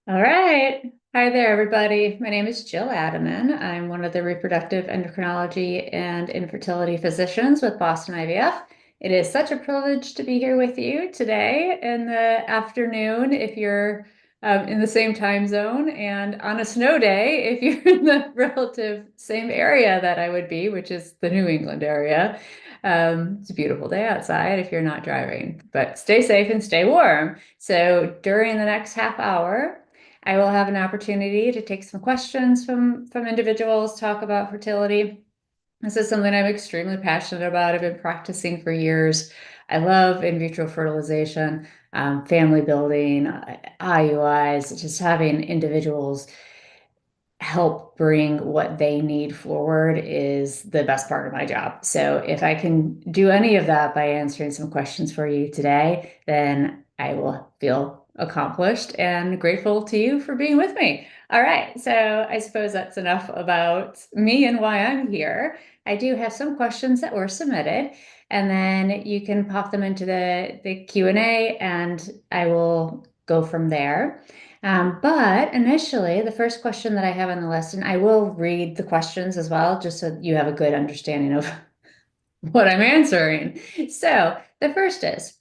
All right. Hi there, everybody. My name is Jill Attaman. I'm one of the reproductive endocrinology and infertility physicians with Boston IVF. It is such a privilege to be here with you today in the afternoon if you're in the same time zone, and on a snow day if you're in the relative same area that I would be, which is the New England area. It's a beautiful day outside if you're not driving, but stay safe and stay warm. So during the next half hour, I will have an opportunity to take some questions from individuals, talk about fertility. This is something I'm extremely passionate about. I've been practicing for years. I love in vitro fertilization, family building, IUIs, just having individuals help bring what they need forward is the best part of my job. So if I can do any of that by answering some questions for you today, then I will feel accomplished and grateful to you for being with me. All right, so I suppose that's enough about me and why I'm here. I do have some questions that were submitted, and then you can pop them into the Q&A and I will go from there. But initially, the first question that I have on the list, and I will read the questions as well, just so you have a good understanding of what I'm answering. So the first is,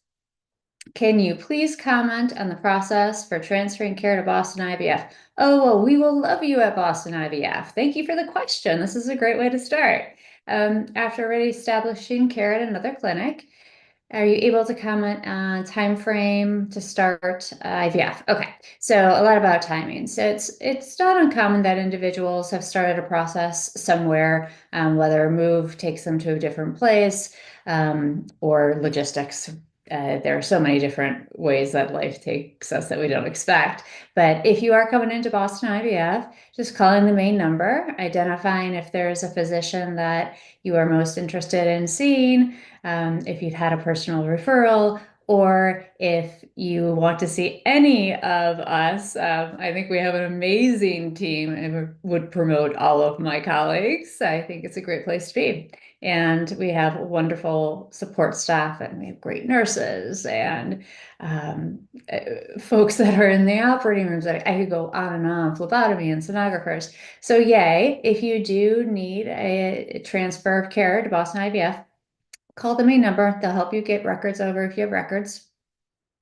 can you please comment on the process for transferring care to Boston IVF? Oh, well, we will love you at Boston IVF. Thank you for the question. This is a great way to start. After already establishing care at another clinic, are you able to comment on time frame to start IVF? Okay, so a lot about timing. So it's not uncommon that individuals have started a process somewhere, whether a move takes them to a different place or logistics. There are so many different ways that life takes us that we don't expect. But if you are coming into Boston IVF, just calling the main number, identifying if there's a physician that you are most interested in seeing, if you've had a personal referral, or if you want to see any of us. I think we have an amazing team and would promote all of my colleagues. I think it's a great place to be. And we have wonderful support staff, and we have great nurses and folks that are in the operating rooms. I could go on and on, phlebotomy and sonographers. So yay, if you do need a transfer of care to Boston IVF, call the main number. They'll help you get records over if you have records.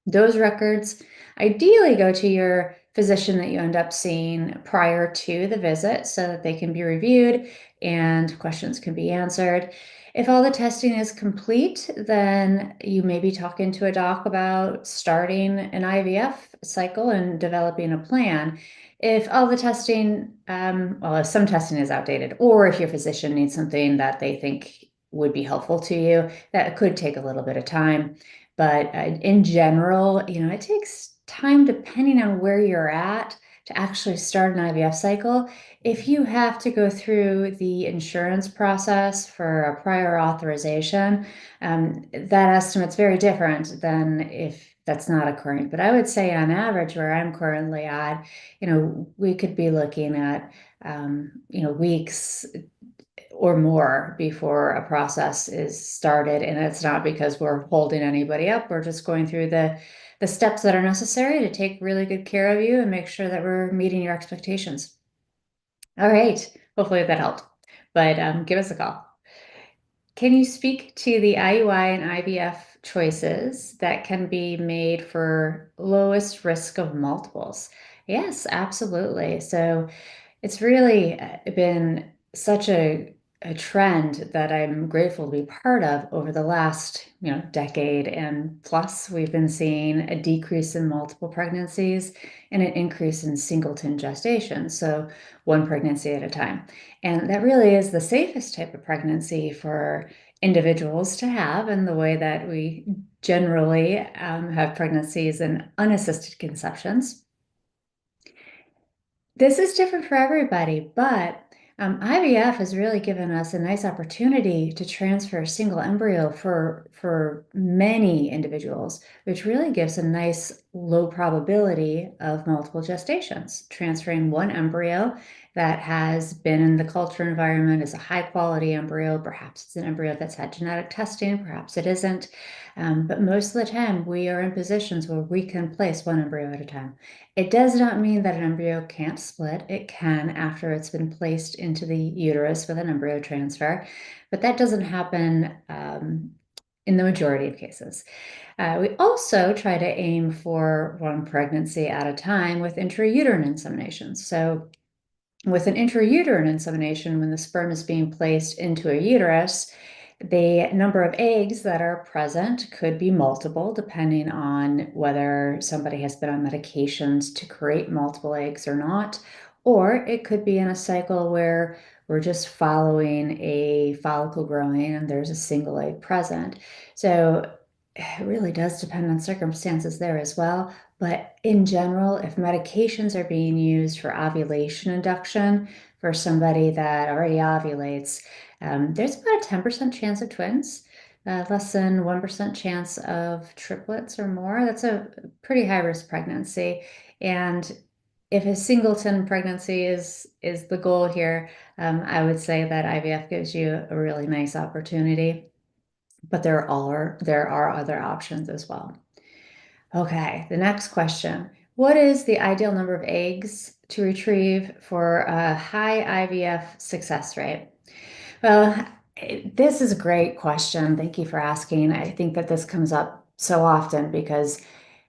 Those records ideally go to your physician that you end up seeing prior to the visit so that they can be reviewed and questions can be answered. If all the testing is complete, then you may be talking to a doc about starting an IVF cycle and developing a plan. If all the testing, well, if some testing is outdated, or if your physician needs something that they think would be helpful to you, that could take a little bit of time. But in general, it takes time depending on where you're at to actually start an IVF cycle. If you have to go through the insurance process for a prior authorization, that estimate's very different than if that's not occurring. But I would say on average, where I'm currently at, we could be looking at, weeks or more before a process is started. And it's not because we're holding anybody up. We're just going through the steps that are necessary to take really good care of you and make sure that we're meeting your expectations. All right. Hopefully that helped. But give us a call. Can you speak to the IUI and IVF choices that can be made for lowest risk of multiples? Yes, absolutely. So it's really been such a trend that I'm grateful to be part of over the last, decade and plus. We've been seeing a decrease in multiple pregnancies and an increase in singleton gestation, so one pregnancy at a time. And that really is the safest type of pregnancy for individuals to have, and the way that we generally have pregnancies and unassisted conceptions. This is different for everybody, but IVF has really given us a nice opportunity to transfer a single embryo for many individuals, which really gives a nice low probability of multiple gestations. Transferring one embryo that has been in the culture environment is a high quality embryo. Perhaps it's an embryo that's had genetic testing, perhaps it isn't. But most of the time, we are in positions where we can place one embryo at a time. It does not mean that an embryo can't split. It can after it's been placed into the uterus with an embryo transfer, but that doesn't happen in the majority of cases. We also try to aim for one pregnancy at a time with intrauterine insemination. So with an intrauterine insemination, when the sperm is being placed into a uterus, the number of eggs that are present could be multiple, depending on whether somebody has been on medications to create multiple eggs or not. Or it could be in a cycle where we're just following a follicle growing and there's a single egg present. So it really does depend on circumstances there as well. But in general, if medications are being used for ovulation induction for somebody that already ovulates, there's about a 10% chance of twins, less than 1% chance of triplets or more. That's a pretty high risk pregnancy. And if a singleton pregnancy is the goal here, I would say that IVF gives you a really nice opportunity, but there are other options as well. Okay, the next question. What is the ideal number of eggs to retrieve for a high IVF success rate? Well, this is a great question. Thank you for asking. I think that this comes up so often because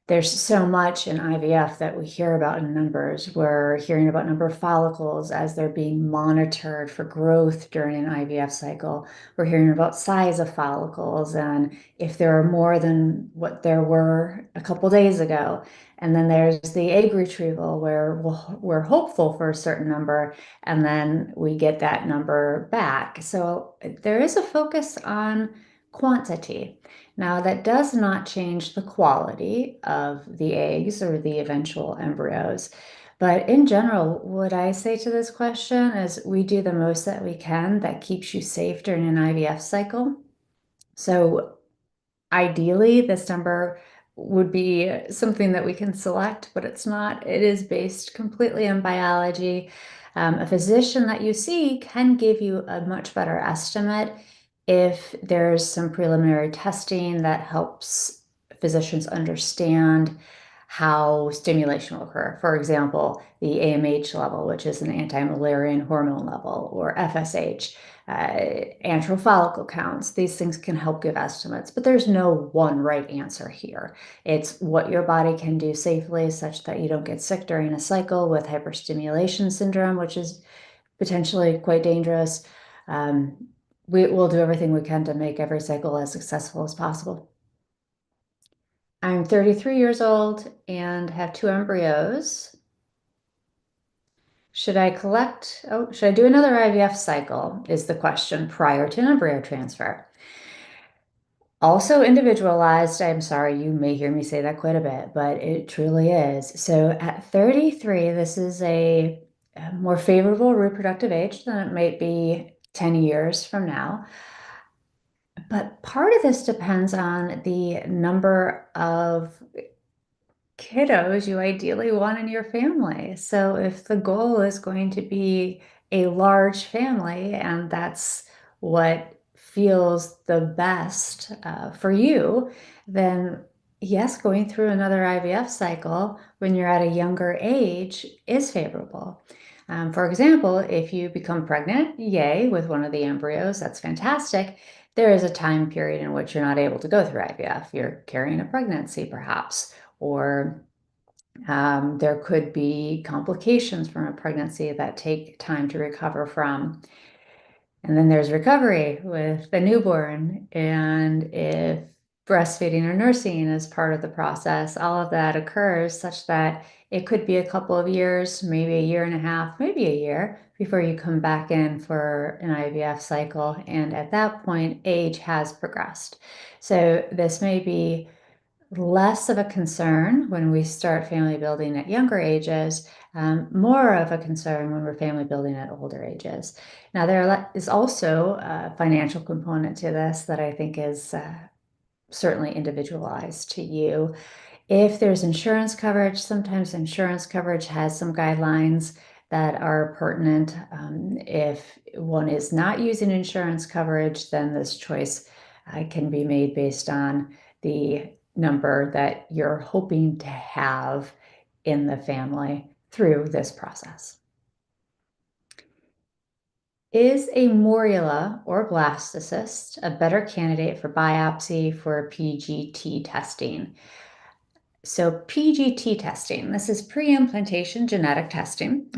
there's so much in IVF that we hear about in numbers. We're hearing about number of follicles as they're being monitored for growth during an IVF cycle. We're hearing about size of follicles and if there are more than what there were a couple days ago. And then there's the egg retrieval where we're hopeful for a certain number and then we get that number back. So there is a focus on quantity. Now, that does not change the quality of the eggs or the eventual embryos. But in general, what I say to this question is we do the most that we can that keeps you safe during an IVF cycle. So ideally, this number would be something that we can select, but it's not. It is based completely on biology. A physician that you see can give you a much better estimate if there's some preliminary testing that helps physicians understand how stimulation will occur. For example, the AMH level, which is an anti-Müllerian hormone level, or FSH, antral follicle counts. These things can help give estimates, but there's no one right answer here. It's what your body can do safely such that you don't get sick during a cycle with hyperstimulation syndrome, which is potentially quite dangerous. We will do everything we can to make every cycle as successful as possible. I'm 33 years old and have two embryos. Should I do another IVF cycle? Is the question prior to an embryo transfer. Also individualized. I'm sorry, you may hear me say that quite a bit, but it truly is. So at 33, this is a more favorable reproductive age than it might be 10 years from now. But part of this depends on the number of kiddos you ideally want in your family. So if the goal is going to be a large family and that's what feels the best for you, then yes, going through another IVF cycle when you're at a younger age is favorable. For example, if you become pregnant, yay, with one of the embryos, that's fantastic. There is a time period in which you're not able to go through IVF. You're carrying a pregnancy, perhaps, or there could be complications from a pregnancy that take time to recover from. And then there's recovery with the newborn. And if breastfeeding or nursing is part of the process, all of that occurs such that it could be a couple of years, maybe a year and a half, maybe a year before you come back in for an IVF cycle. And at that point, age has progressed. So this may be less of a concern when we start family building at younger ages, more of a concern when we're family building at older ages. Now, there is also a financial component to this that I think is certainly individualized to you. If there's insurance coverage, sometimes insurance coverage has some guidelines that are pertinent. If one is not using insurance coverage, then this choice can be made based on the number that you're hoping to have in the family through this process. Is a morula or blastocyst a better candidate for biopsy for PGT testing? So PGT testing, this is pre-implantation genetic testing.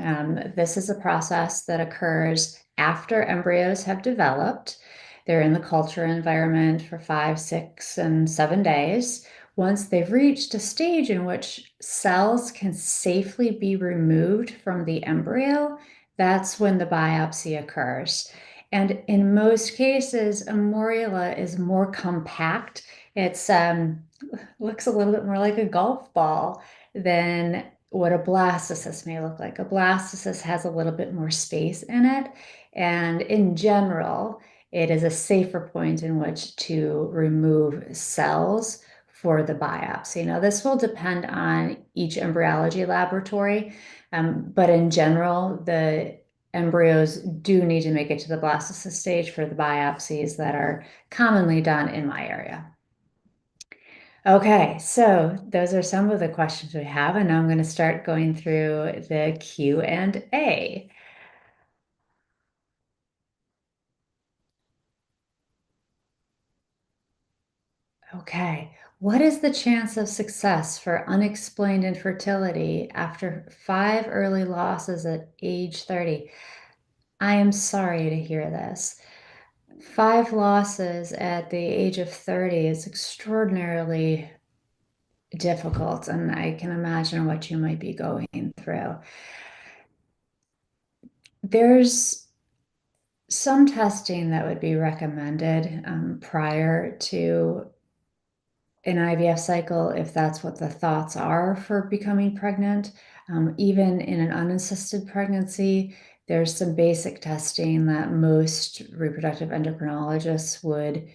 This is a process that occurs after embryos have developed. They're in the culture environment for 5, 6, and 7 days. Once they've reached a stage in which cells can safely be removed from the embryo, that's when the biopsy occurs. And in most cases, a morula is more compact. It's looks a little bit more like a golf ball than what a blastocyst may look like. A blastocyst has a little bit more space in it, and in general, it is a safer point in which to remove cells for the biopsy. Now, this will depend on each embryology laboratory, but in general, the embryos do need to make it to the blastocyst stage for the biopsies that are commonly done in my area. Okay, so those are some of the questions we have, and now I'm going to start going through the Q&A. Okay, what is the chance of success for unexplained infertility after 5 early losses at age 30? I am sorry to hear this. 5 losses at the age of 30 is extraordinarily difficult, and I can imagine what you might be going through. There's some testing that would be recommended prior to an IVF cycle if that's what the thoughts are for becoming pregnant. Even in an unassisted pregnancy, there's some basic testing that most reproductive endocrinologists would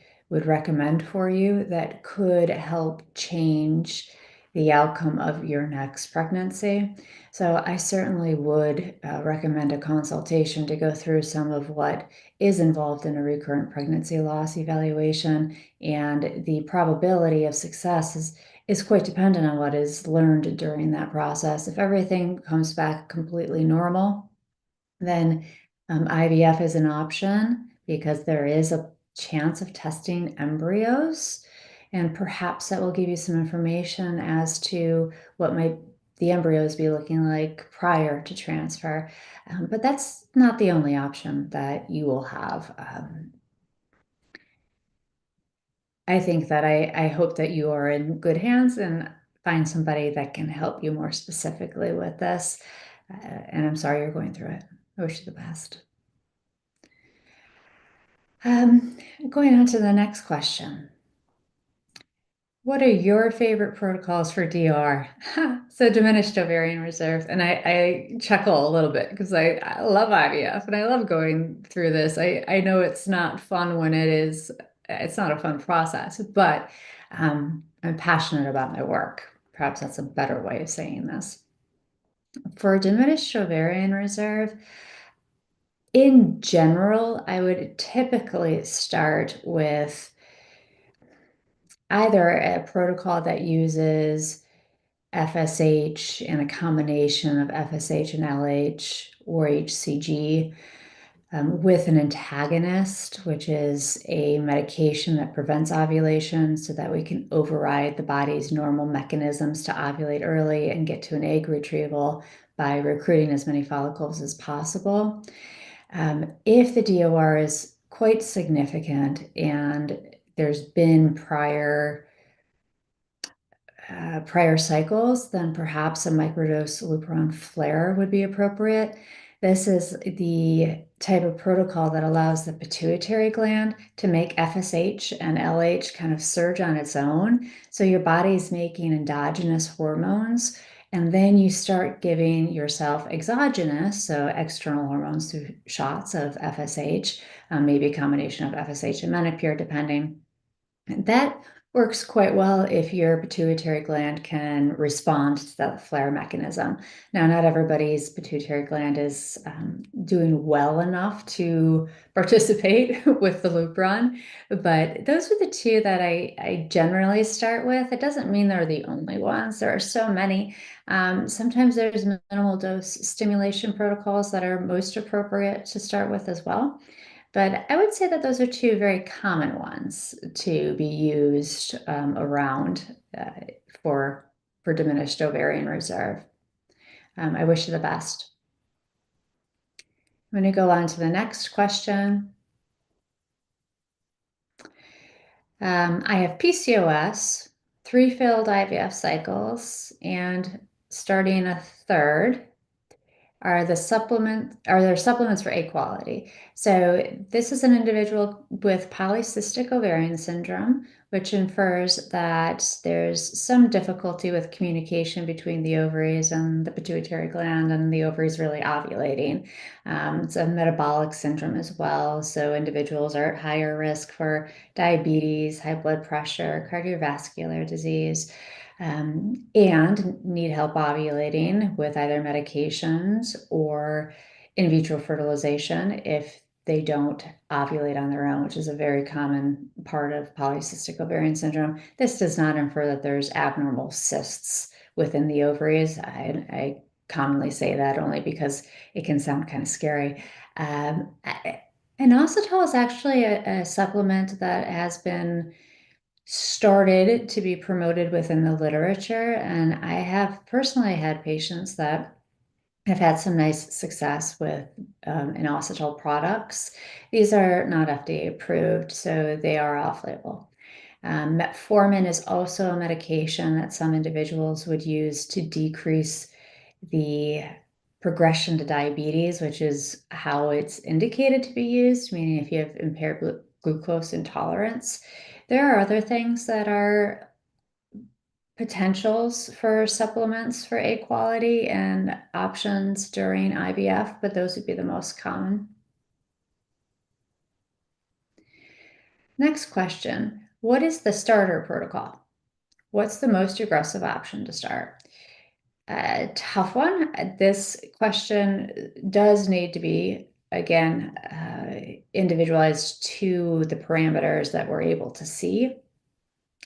recommend for you that could help change the outcome of your next pregnancy. So I certainly would recommend a consultation to go through some of what is involved in a recurrent pregnancy loss evaluation, and the probability of success is quite dependent on what is learned during that process. If everything comes back completely normal, then IVF is an option because there is a chance of testing embryos, and perhaps that will give you some information as to what might the embryos be looking like prior to transfer. But that's not the only option that you will have. I think that I hope that you are in good hands and find somebody that can help you more specifically with this. And I'm sorry you're going through it. I wish you the best. Going on to the next question. What are your favorite protocols for DOR? So diminished ovarian reserve. And I chuckle a little bit because I love IVF and I love going through this. I know it's not fun when it's not a fun process, but I'm passionate about my work. Perhaps that's a better way of saying this. For diminished ovarian reserve, in general, I would typically start with either a protocol that uses FSH and a combination of FSH and LH or HCG with an antagonist, which is a medication that prevents ovulation so that we can override the body's normal mechanisms to ovulate early and get to an egg retrieval by recruiting as many follicles as possible. If the DOR is quite significant and there's been prior cycles, then perhaps a microdose leuperon flare would be appropriate. This is the type of protocol that allows the pituitary gland to make FSH and LH kind of surge on its own. So your body's making endogenous hormones, and then you start giving yourself exogenous, so external hormones through shots of FSH, maybe a combination of FSH and menopur, depending. That Works quite well if your pituitary gland can respond to that flare mechanism. Now, not everybody's pituitary gland is doing well enough to participate with the Lupron, but those are the two that I generally start with. It doesn't mean they're the only ones. There are so many. Sometimes there's minimal dose stimulation protocols that are most appropriate to start with as well. But I would say that those are two very common ones to be used around for diminished ovarian reserve. I wish you the best. I'm going to go on to the next question. I have PCOS, 3 failed IVF cycles, and starting a third. Are there supplements for egg quality? So this is an individual with polycystic ovarian syndrome, which infers that there's some difficulty with communication between the ovaries and the pituitary gland, and the ovaries really ovulating. It's a metabolic syndrome as well. So individuals are at higher risk for diabetes, high blood pressure, cardiovascular disease, and need help ovulating with either medications or in vitro fertilization if they don't ovulate on their own, which is a very common part of polycystic ovarian syndrome. This does not infer that there's abnormal cysts within the ovaries. I commonly say that only because it can sound kind of scary. Inositol is actually a supplement that has been started to be promoted within the literature. And I have personally had patients that have had some nice success with inositol products. These are not FDA approved, so they are off label. Metformin is also a medication that some individuals would use to decrease the progression to diabetes, which is how it's indicated to be used, meaning if you have impaired glucose intolerance. There are other things that are potentials for supplements for egg quality and options during IVF, but those would be the most common. Next question. What is the starter protocol? What's the most aggressive option to start? A tough one. This question does need to be, again, individualized to the parameters that we're able to see.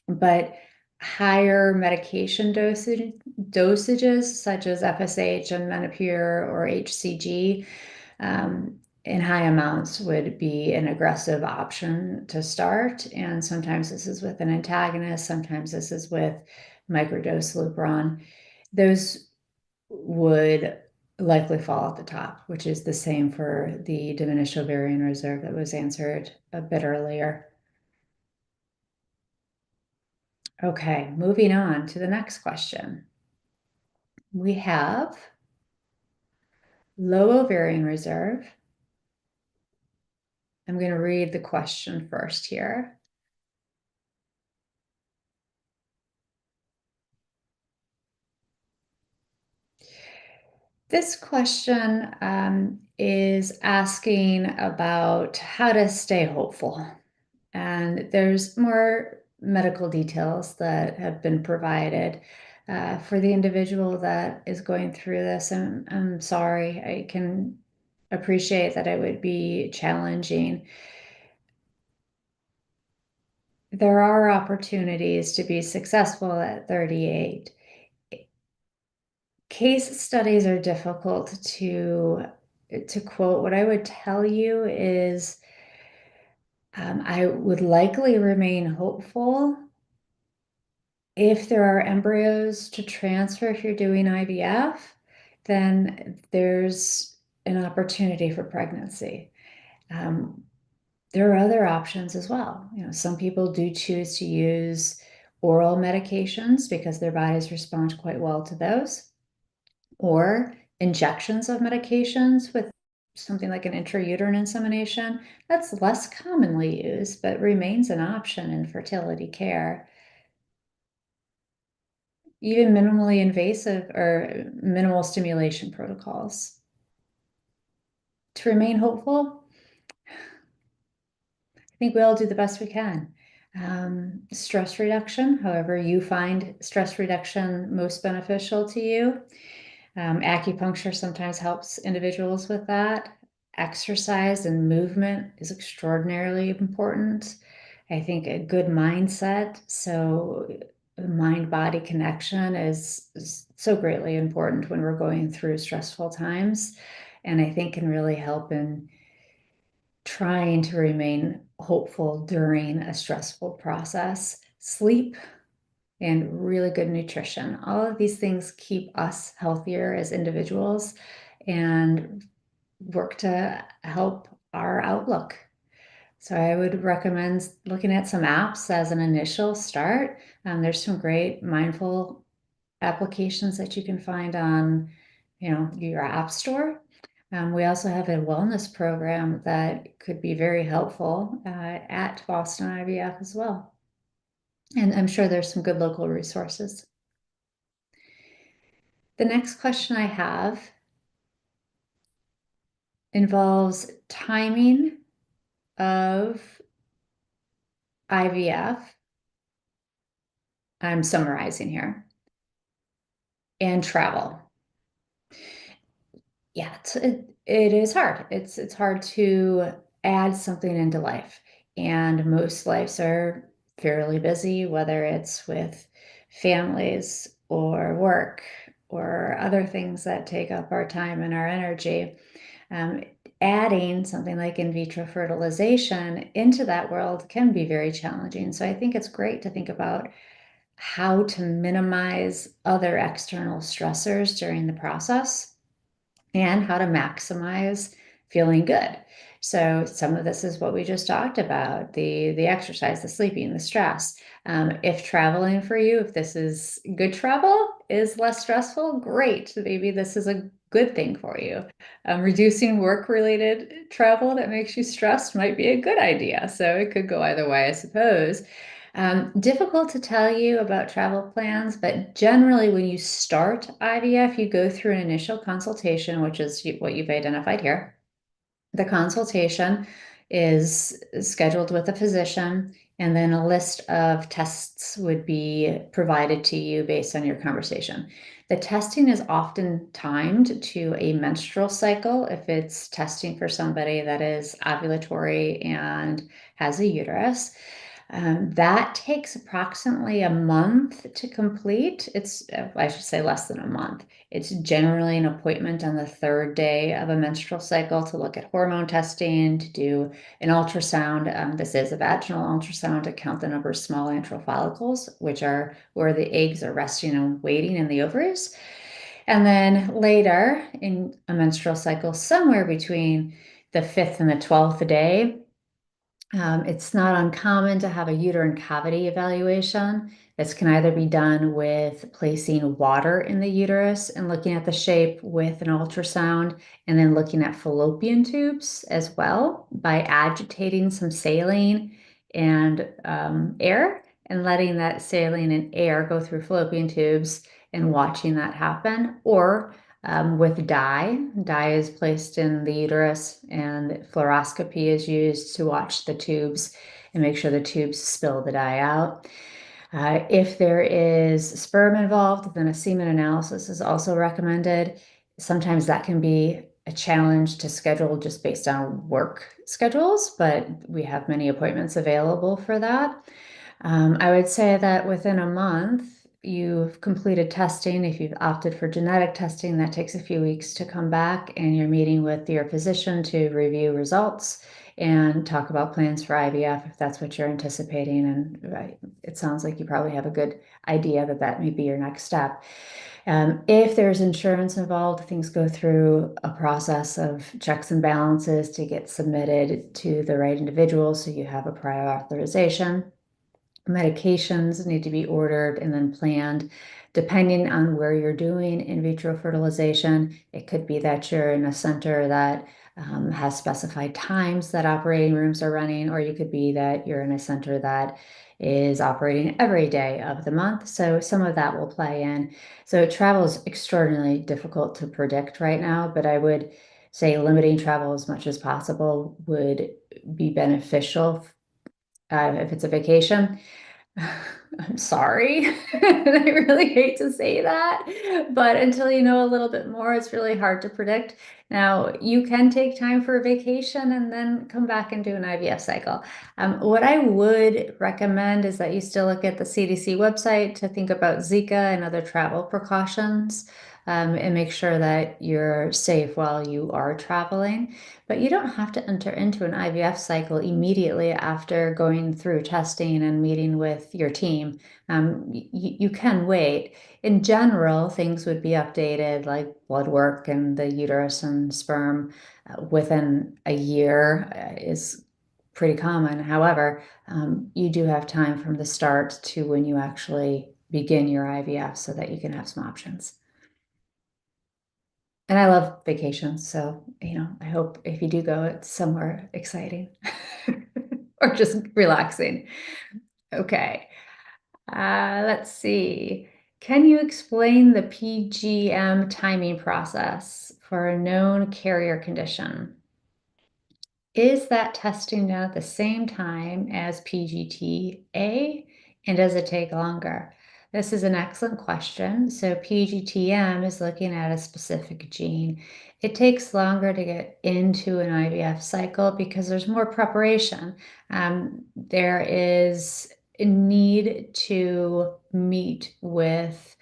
But higher medication dosages, such as FSH and Menopur or HCG, in high amounts would be an aggressive option to start. And sometimes this is with an antagonist, sometimes this is with microdose Lupron. Those would likely fall at the top, which is the same for the diminished ovarian reserve that was answered a bit earlier. Okay, moving on to the next question. We have low ovarian reserve. I'm going to read the question first here. This question is asking about how to stay hopeful. And there's more medical details that have been provided for the individual that is going through this. And I'm sorry, I can appreciate that it would be challenging. There are opportunities to be successful at 38. Case studies are difficult to quote. What I would tell you is I would likely remain hopeful if there are embryos to transfer. If you're doing IVF, then there's an opportunity for pregnancy. There are other options as well. Some people do choose to use oral medications because their bodies respond quite well to those, or injections of medications with something like an intrauterine insemination. That's less commonly used, but remains an option in fertility care. Even minimally invasive or minimal stimulation protocols. To remain hopeful, I think we all do the best we can. Stress reduction, however you find stress reduction most beneficial to you. Acupuncture sometimes helps individuals with that. Exercise and movement is extraordinarily important. I think a good mindset, so mind-body connection is so greatly important when we're going through stressful times, and I think can really help in trying to remain hopeful during a stressful process. Sleep and really good nutrition. All of these things keep us healthier as individuals and work to help our outlook. So I would recommend looking at some apps as an initial start. There's some great mindful applications that you can find on, your app store. We also have a wellness program that could be very helpful at Boston IVF as well. And I'm sure there's some good local resources. The next question I have involves timing of IVF. I'm summarizing here, and travel. Yeah, it is hard. It's hard to add something into life, and most lives are fairly busy, whether it's with families or work or other things that take up our time and our energy. Um, Adding something like in vitro fertilization into that world can be very challenging. So I think it's great to think about how to minimize other external stressors during the process and how to maximize feeling good. So some of this is what we just talked about, the exercise, the sleeping, the stress. If traveling for you, if this is good travel, is less stressful, great. Maybe this is a good thing for you. Reducing work-related travel that makes you stressed might be a good idea. So it could go either way, I suppose. Difficult to tell you about travel plans, but generally when you start IVF, you go through an initial consultation, which is what you've identified here. The consultation is scheduled with a physician, and then a list of tests would be provided to you based on your conversation. The testing is often timed to a menstrual cycle if it's testing for somebody that is ovulatory and has a uterus. That takes approximately a month to complete. I should say less than a month. It's generally an appointment on the third day of a menstrual cycle to look at hormone testing, to do an ultrasound. This is a vaginal ultrasound to count the number of small antral follicles, which are where the eggs are resting and waiting in the ovaries. And then later in a menstrual cycle, somewhere between the 5th and the 12th day, it's not uncommon to have a uterine cavity evaluation. This can either be done with placing water in the uterus and looking at the shape with an ultrasound, and then looking at fallopian tubes as well by agitating some saline and air and letting that saline and air go through fallopian tubes and watching that happen. Or with dye. Dye is placed in the uterus, and fluoroscopy is used to watch the tubes and make sure the tubes spill the dye out. If there is sperm involved, then a semen analysis is also recommended. Sometimes that can be a challenge to schedule just based on work schedules, but we have many appointments available for that. I would say that within a month, you've completed testing. If you've opted for genetic testing, that takes a few weeks to come back, and you're meeting with your physician to review results and talk about plans for IVF if that's what you're anticipating. And it sounds like you probably have a good idea that that may be your next step. If there's insurance involved, things go through a process of checks and balances to get submitted to the right individual, so you have a prior authorization. Medications need to be ordered and then planned. Depending on where you're doing in vitro fertilization, it could be that you're in a center that has specified times that operating rooms are running, or you could be that you're in a center that is operating every day of the month. So some of that will play in. So travel is extraordinarily difficult to predict right now, but I would say limiting travel as much as possible would be beneficial if it's a vacation. I'm sorry. I really hate to say that, but until you know a little bit more, it's really hard to predict. Now, you can take time for a vacation and then come back and do an IVF cycle. What I would recommend is that you still look at the CDC website to think about Zika and other travel precautions, and make sure that you're safe while you are traveling. But you don't have to enter into an IVF cycle immediately after going through testing and meeting with your team. You can wait. In general, things would be updated like blood work and the uterus and sperm within a year is pretty common. However, you do have time from the start to when you actually begin your IVF so that you can have some options. And I love vacations, so I hope if you do go, it's somewhere exciting or just relaxing. Okay. Let's see. Can you explain the PGM timing process for a known carrier condition? Is that testing done at the same time as PGTA, and does it take longer? This is an excellent question. So PGTM is looking at a specific gene. It takes longer to get into an IVF cycle because there's more preparation. There is a need to meet with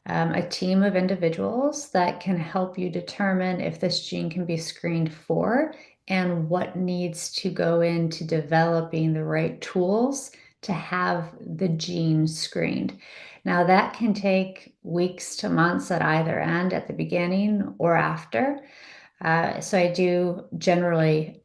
a team of individuals that can help you determine if this gene can be screened for and what needs to go into developing the right tools to have the gene screened. Now, that can take weeks to months at either end, at the beginning or after. So I do generally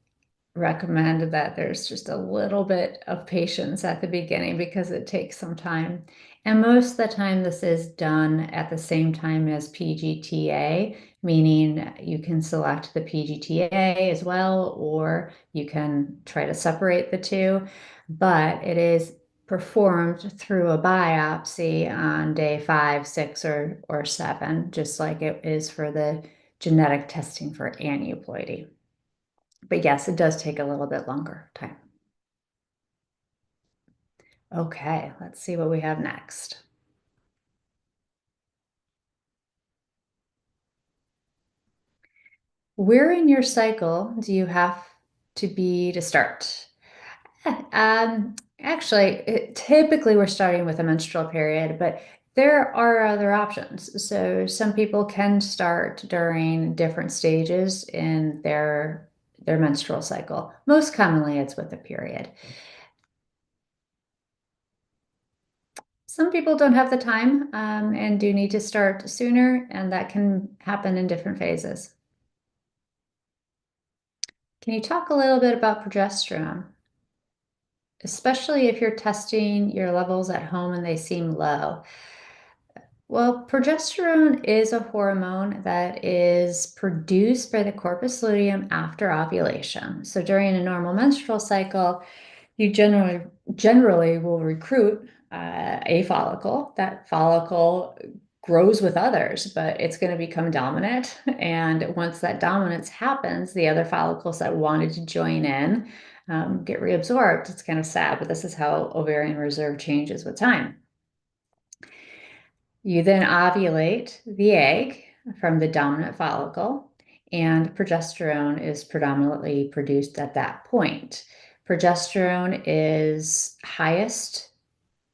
recommend that there's just a little bit of patience at the beginning because it takes some time. And most of the time, this is done at the same time as PGTA, meaning you can select the PGTA as well, or you can try to separate the two. But it is performed through a biopsy on day 5, 6, or 7, just like it is for the genetic testing for aneuploidy. But yes, it does take a little bit longer time. Okay, let's see what we have next. Where in your cycle do you have to be to start? Actually, typically we're starting with a menstrual period, but there are other options. So some people can start during different stages in their menstrual cycle. Most commonly, it's with a period. Some people don't have the time and do need to start sooner, and that can happen in different phases. Can you talk a little bit about progesterone, especially if you're testing your levels at home and they seem low? Well, progesterone is a hormone that is produced by the corpus luteum after ovulation. So during a normal menstrual cycle, you generally will recruit a follicle. That follicle grows with others, but it's going to become dominant. And once that dominance happens, the other follicles that wanted to join in get reabsorbed. It's kind of sad, but this is how ovarian reserve changes with time. You then ovulate the egg from the dominant follicle, and progesterone is predominantly produced at that point. Progesterone is highest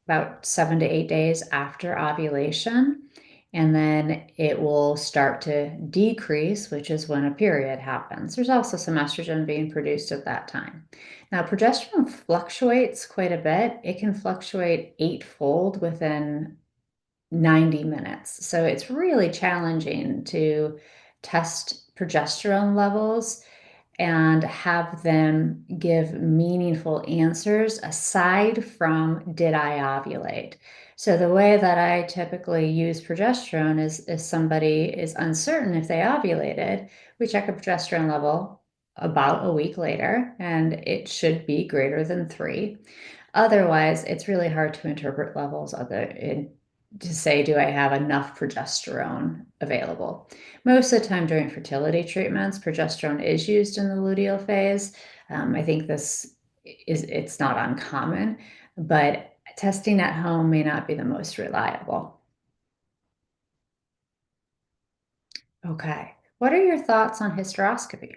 about 7 to 8 days after ovulation, and then it will start to decrease, which is when a period happens. There's also some estrogen being produced at that time. Now, progesterone fluctuates quite a bit. It can fluctuate eightfold within 90 minutes. So it's really challenging to test progesterone levels and have them give meaningful answers aside from did I ovulate? So the way that I typically use progesterone is if somebody is uncertain if they ovulated, we check a progesterone level about a week later, and it should be greater than 3. Otherwise, it's really hard to interpret levels to say, do I have enough progesterone available? Most of the time during fertility treatments, progesterone is used in the luteal phase. I think this it's not uncommon, but testing at home may not be the most reliable. Okay. What are your thoughts on hysteroscopy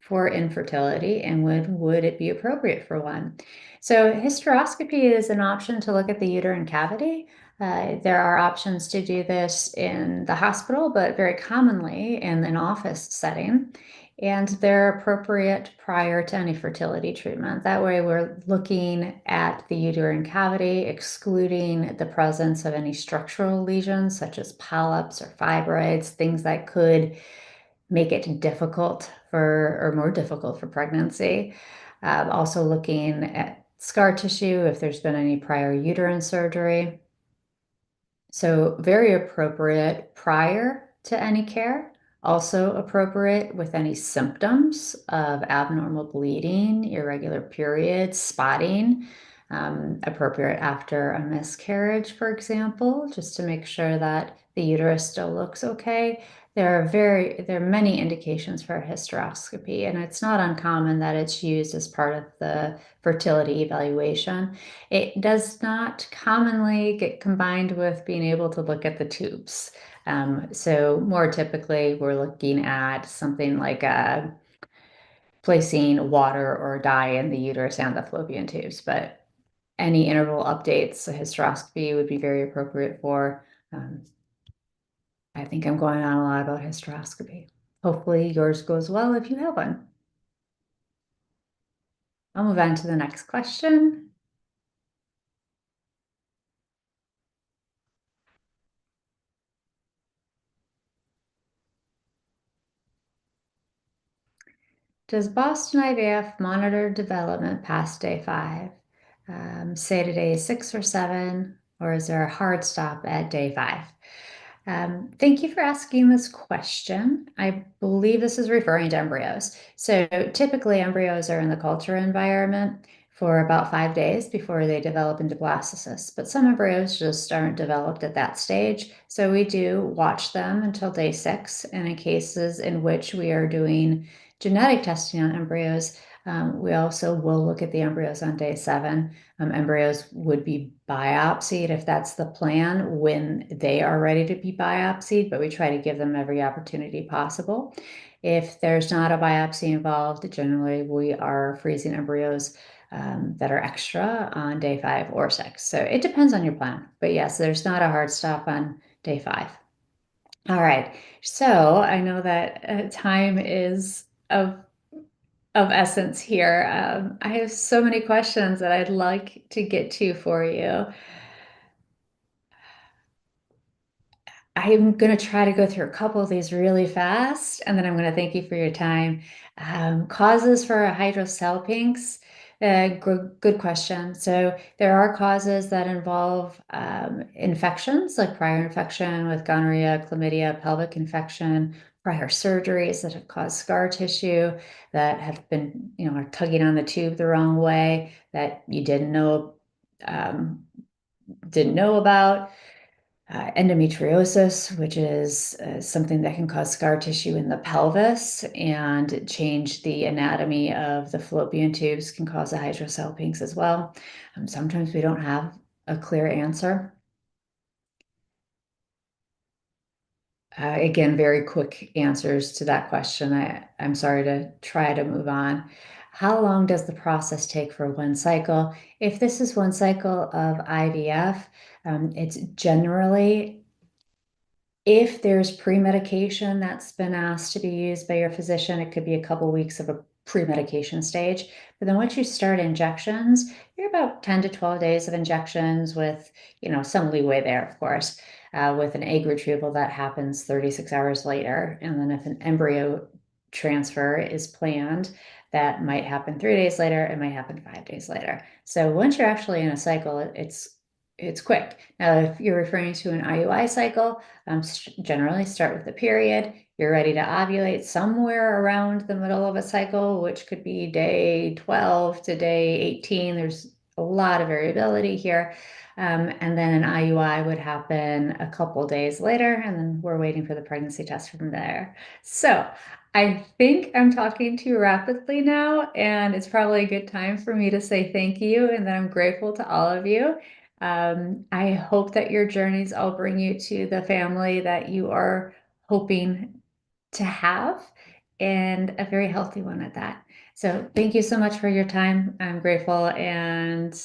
for infertility, and would it be appropriate for one? So hysteroscopy is an option to look at the uterine cavity. There are options to do this in the hospital, but very commonly in an office setting. And they're appropriate prior to any fertility treatment. That way, we're looking at the uterine cavity, excluding the presence of any structural lesions, such as polyps or fibroids, things that could make it difficult for, or more difficult for pregnancy. Also looking at scar tissue, if there's been any prior uterine surgery. So very appropriate prior to any care. Also appropriate with any symptoms of abnormal bleeding, irregular periods, spotting. Appropriate after a miscarriage, for example, just to make sure that the uterus still looks okay. There are many indications for a hysteroscopy, and it's not uncommon that it's used as part of the fertility evaluation. It does not commonly get combined with being able to look at the tubes. So more typically, we're looking at something like placing water or dye in the uterus and the fallopian tubes, but any interval updates, a hysteroscopy would be very appropriate for. Um, I think I'm going on a lot about hysteroscopy. Hopefully yours goes well if you have one. I'll move on to the next question. Does Boston IVF monitor development past day 5? Say to day 6 or 7, or is there a hard stop at day 5? Thank you for asking this question. I believe this is referring to embryos. So typically embryos are in the culture environment for about 5 days before they develop into blastocysts, but some embryos just aren't developed at that stage. So we do watch them until day 6, and in cases in which we are doing genetic testing on embryos, we also will look at the embryos on day 7. Embryos would be biopsied if that's the plan when they are ready to be biopsied, but we try to give them every opportunity possible. If there's not a biopsy involved, generally we are freezing embryos that are extra on day 5 or 6. So it depends on your plan. But yes, there's not a hard stop on day 5. All right. So I know that time is of essence here. I have so many questions that I'd like to get to for you. I'm going to try to go through a couple of these really fast, and then I'm going to thank you for your time. Causes for hydrosalpinx, good question. So there are causes that involve infections, like prior infection with gonorrhea, chlamydia, pelvic infection, prior surgeries that have caused scar tissue, that have been, are tugging on the tube the wrong way, that you um, didn't know about. Endometriosis, which is something that can cause scar tissue in the pelvis and change the anatomy of the fallopian tubes, can cause a hydrosalpinx as well. Sometimes we don't have a clear answer. Again, very quick answers to that question. I'm sorry to try to move on. How long does the process take for one cycle? If this is one cycle of IVF, it's generally, if there's pre-medication that's been asked to be used by your physician, it could be a couple weeks of a pre-medication stage. But then once you start injections, you're about 10 to 12 days of injections with, some leeway there, of course, with an egg retrieval that happens 36 hours later. And then if an embryo transfer is planned, that might happen 3 days later, it might happen 5 days later. So once you're actually in a cycle, it's quick. Now, if you're referring to an IUI cycle, generally start with the period. You're ready to ovulate somewhere around the middle of a cycle, which could be day 12 to day 18. There's a lot of variability here. And then an IUI would happen a couple days later, and then we're waiting for the pregnancy test from there. So I think I'm talking too rapidly now, and it's probably a good time for me to say thank you and that I'm grateful to all of you. I hope that your journeys all bring you to the family that you are hoping to have, and a very healthy one at that. So thank you so much for your time. I'm grateful, and